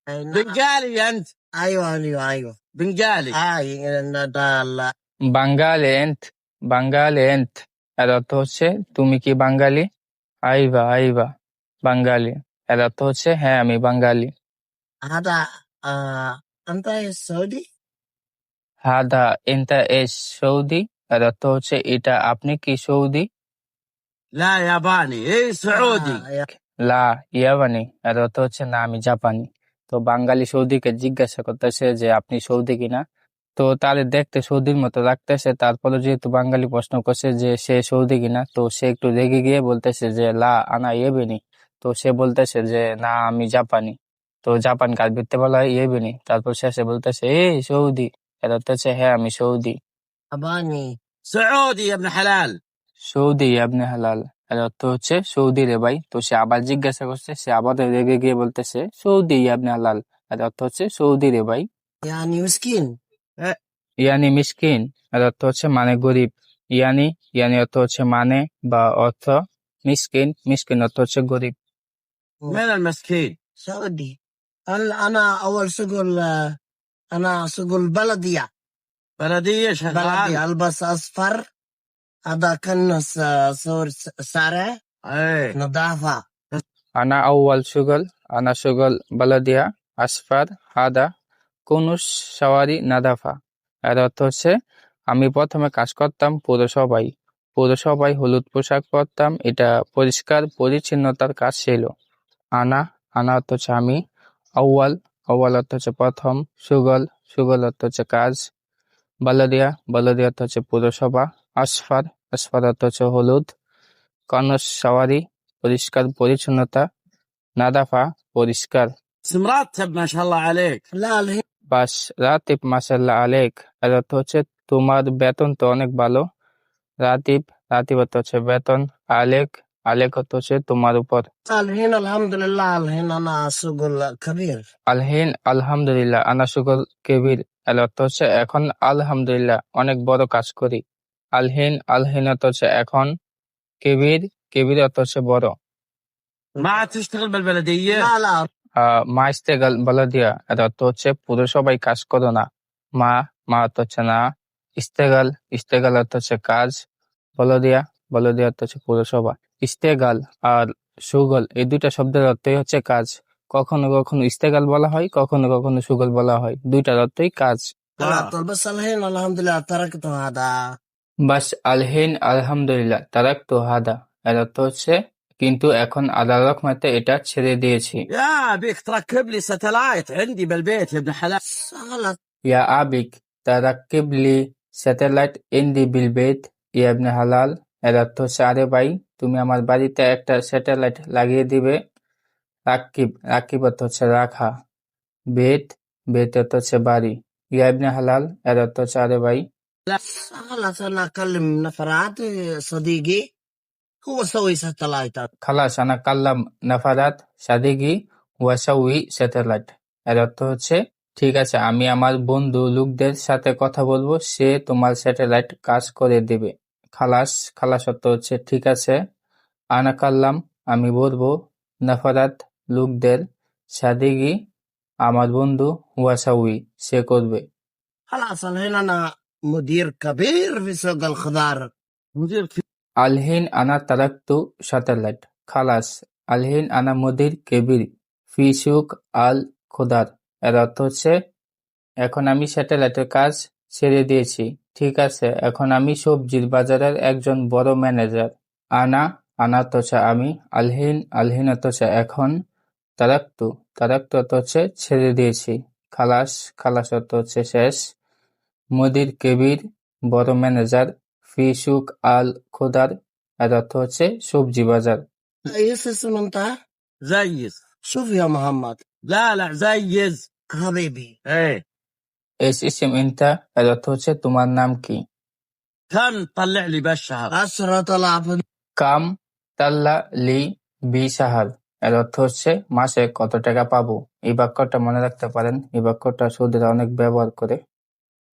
بنجالي انت. ايوه ايوه ايوه بنجالي. لا বাঙ্গালি ant, বাঙ্গালি ant এর অর্থ হচ্ছে তুমি কি বাঙালি? আইবা আইবা বাঙালি এর অর্থ হচ্ছে হ্যাঁ আমি বাঙালি। هذا انت سعودي হাদা ইনতা এস সৌদি এর অর্থ হচ্ছে এটা আপনি কি সৌদি? لا ياباني ايه سعودي. লা ইয়াবানি এর অর্থ হচ্ছে না আমি জাপানি। তো বাঙালি সৌদিকে জিজ্ঞাসা করতেছে যে আপনি সৌদি কিনা। তো তাহলে দেখতে সৌদির মতো লাগতেছে, তারপরে যেহেতু বাঙালি প্রশ্ন করছে যে সে সৌদি কিনা, তো সে একটু রেগে গিয়ে বলতেছে যে লা আনা ইয়েবেনি। তো সে বলতেছে যে না আমি জাপানি। তো জাপান কার বলা হয় ইয়েবেনি। তারপর শেষে বলতেছে এই সৌদি, এর অর্থ হচ্ছে হ্যাঁ আমি সৌদি। ياباني سعودي يا ابن حلال. সৌদি আপনি হালাল এর অর্থ হচ্ছে সৌদি রে ভাই। তো সে আবার জিজ্ঞাসা করছে, সে আবার রেগে গিয়ে বলতেছে সৌদি আপনি হালাল এর অর্থ হচ্ছে সৌদি রে ভাই। يعني مسكين ইয়ানি মিসকিন এর অর্থ হচ্ছে মানে গরিব। ইয়ানি ইয়ানি অর্থ হচ্ছে মানে বা অর্থ। মিসকিন মিসকিন অর্থ হচ্ছে গরিব। من المسكين؟ سعودي انا اول شغل انا شغل بلدية بلدية شغال. بلدي البس اصفر هذا كنس صور سارة ايه نظافة আনা আউয়াল সুগল, আনা সুগল বালাদিয়া আসফার হাদা কুনুস সাওয়ারি নাদাফা এর অর্থ হচ্ছে আমি প্রথমে কাজ করতাম পৌরসভায়, পৌরসভায় হলুদ পোশাক পরতাম, এটা পরিষ্কার পরিচ্ছন্নতার কাজ ছিল। আনা আনা অর্থ হচ্ছে আমি, আউয়াল আউয়াল অর্থ হচ্ছে প্রথম, সুগল সুগল অর্থ হচ্ছে কাজ, বালাদিয়া বালাদিয়া অর্থ হচ্ছে পৌরসভা, আসফার আসফার অর্থ হচ্ছে হলুদ, কনস সাওয়ারি পরিষ্কার পরিচ্ছন্নতা, নাদাফা পরিষ্কার। بس مرتب ما شاء الله عليك. لا الحين বাস রাতিব মাসাল্লাহ আলেক এর অর্থ হচ্ছে তোমার বেতন তো অনেক ভালো। রাতিব রাতিব অর্থ হচ্ছে বেতন, আলেক আলেক অর্থ হচ্ছে তোমার উপর। الحين الحمد لله الحين انا شغل كبير আলহিন আলহামদুলিল্লাহ আনা শুকর কেবির এর অর্থ হচ্ছে এখন আলহামদুলিল্লাহ অনেক বড় কাজ করি। আলহিন আলহিন অর্থ হচ্ছে এখন, কেবির কেবির অর্থ হচ্ছে বড়। ما تشتغل بالبلدية؟ لا لا মা ইস্তেগাল বালাদিয়া এর অর্থ হচ্ছে পুরসভায় কাজ করো না। মা মা অর্থ হচ্ছে না, ইস্তেগাল ইস্তেগাল অর্থ হচ্ছে কাজ, বলদিয়া বলদিয়া অর্থ হচ্ছে পুরসভা। ইস্তেগাল আর সুগল এই দুইটা শব্দের অর্থই হচ্ছে কাজ। কখনো কখনো ইস্তেগাল বলা হয়, কখনো কখনো সুগল বলা হয়, দুইটার অর্থই কাজ। على طول بس الحين الحمد لله تركت هذا বাস আলহিন আলহামদুলিল্লাহ তারাক তো হাদা এর অর্থ হচ্ছে কিন্তু এখন আল্লাহ রহমতে এটা ছেড়ে দিয়েছি। يا بيك تركب لي ستلايت عندي بالبيت يا ابن حلال. شغلت ইয়া আবিক তারাক্কিবলি স্যাটেলাইট ইনদি বিলবেত ইয়া ইবনে হালাল এর অর্থ হচ্ছে আরে ভাই তুমি আমার বাড়িতে একটা স্যাটেলাইট লাগিয়ে দিবে। রাকিব রাকিব অর্থ হচ্ছে রাখা, বেত বেত অর্থ হচ্ছে বাড়ি, ইয়া ইবনে হালাল এর অর্থ হচ্ছে আরে ভাই। شغلت انا اكلم نفرات صديقي هو سوي ستلايتات খালাস আনা কাল্লাম নাফারাত সাদিগি ওয়াসাউই স্যাটেলাইট এর অর্থ হচ্ছে ঠিক আছে আমি আমার বন্ধু লোকদের সাথে কথা বলবো, সে তোমার স্যাটেলাইট কাজ করে দিবে। খালাস খালাস অর্থ হচ্ছে ঠিক আছে, আনা কাল্লাম আমি বলবো, নাফারাত লোকদের, সাদিগি আমার বন্ধু, ওয়াসাউই সে করবে। خلاص الحين انا مدير كبير في سوق الخضار مدير আলহিন আনা তারাক্তু স্যাটেলাইট খালাস আলহিন আনা মুদির কেবির ফি সুক আল খুদার এর অর্থ হচ্ছে এখন আমি স্যাটেলাইটের কাজ ছেড়ে দিয়েছি, ঠিক আছে এখন আমি সবজির বাজারের একজন বড় ম্যানেজার। আনা আনা অর্থ হচ্ছে আমি, আলহিন আলহিন অর্থ হচ্ছে এখন, তারাক্তু তারাক্তু অর্থ হচ্ছে ছেড়ে দিয়েছি, খালাস খালাস অর্থ হচ্ছে শেষ, মুদির কেবির বড় ম্যানেজার, ফি সুক আল খুদার এর অর্থ হচ্ছে সবজি বাজার। ايش اسم انت زيز. شوف يا محمد لا لا زيز حبيبي ايه. এস ইসিম ইনতা এর অর্থ হচ্ছে তোমার নাম কি। كم طلع لي بالشهر؟ 10 طلع في কাম তাল্লা লি বি সাহার এর অর্থ হচ্ছে মাসে কত টাকা পাবো। এই বাক্যটা মনে রাখতে পারেন, এই বাক্যটা সৌদিরা অনেক ব্যবহার করে।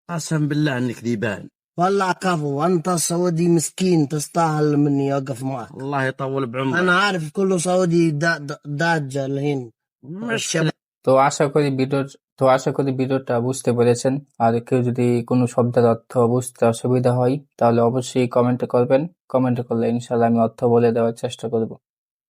قسم بالله انك ديبان. والله كفو انت سعودي مسكين تستاهل مني اوقف معك الله يطول بعمرك. انا عارف كله سعودي داج الحين مشكلة. তো আশা করি ভিডিওটা বুঝতে পেরেছেন। আর কেউ যদি কোনো শব্দের অর্থ বুঝতে অসুবিধা হয় তাহলে অবশ্যই কমেন্টে করবেন। কমেন্টে করলে ইনশাল্লাহ আমি অর্থ বলে দেওয়ার চেষ্টা করব।